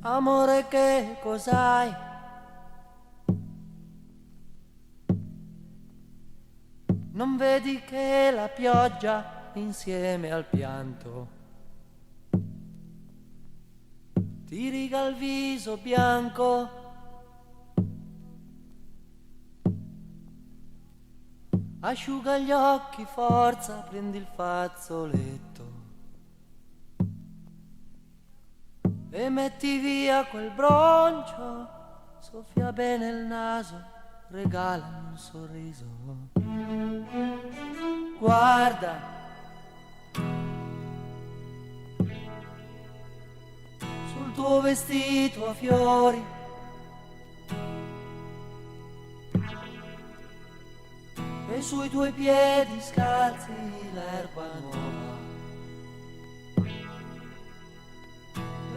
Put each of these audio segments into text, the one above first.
Amore, che cos'hai? Non vedi che la pioggia insieme al pianto ti riga il viso bianco? Asciuga gli occhi, forza, prendi il fazzoletto e metti via quel broncio, soffia bene il naso, regalami un sorriso. Guarda, sul tuo vestito a fiori e sui tuoi piedi scalzi l'erba nuova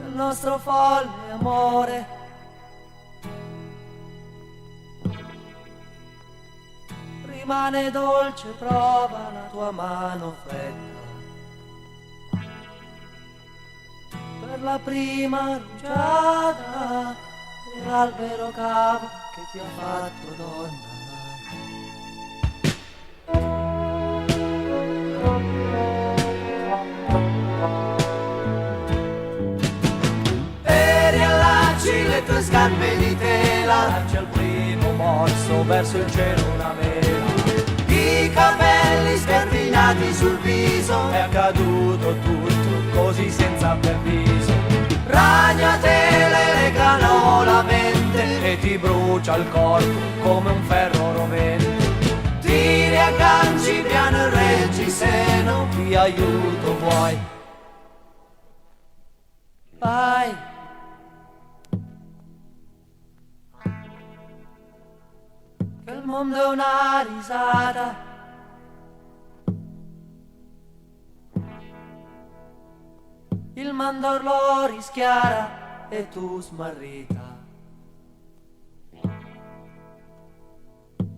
del nostro folle amore. Rimane dolce prova la tua mano fredda per la prima rugiada dell'albero cavo che ti ha fatto donna. Le tue scarpe di tela, lancia il primo morso verso il cielo una mela. I capelli scarpinati sul viso, è accaduto tutto così senza preavviso. Ragnatele legano la mente e ti brucia il corpo come un ferro rovente. Tiri agganci piano e reggi se non ti aiuto vuoi. Vai. Il mondo è una risata, il mandorlo rischiara e tu smarrita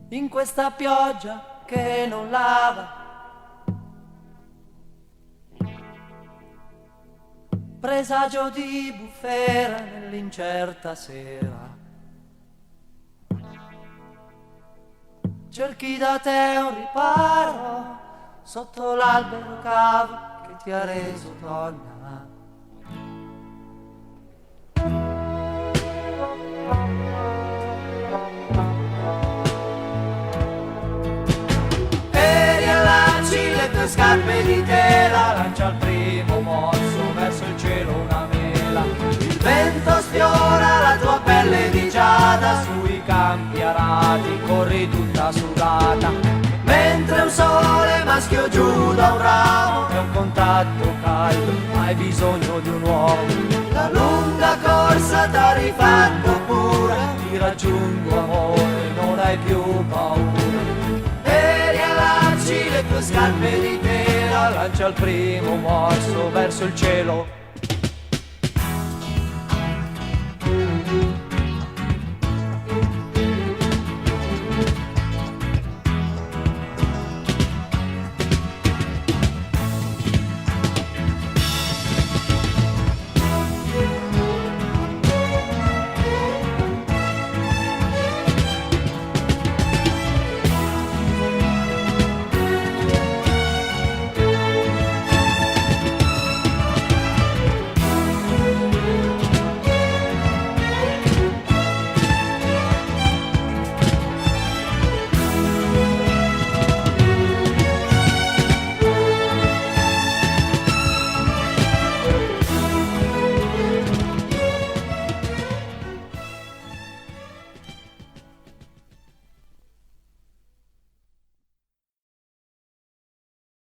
in questa pioggia che non lava. Presagio di bufera nell'incerta sera, cerchi da te un riparo sotto l'albero cavo che ti ha reso donna. E riallacci le tue scarpe di tela, lancia il primo morso verso il cielo una mela. Il vento sfiora la tua pelle di giada, sui campi arati corri tutta sudata, mentre un sole maschio giù da un ramo e un contatto caldo, hai bisogno di un uomo. La lunga corsa t'ha rifatto pura, ti raggiungo amore, non hai più paura. E riallacci le tue scarpe di tela, lancia il primo morso verso il cielo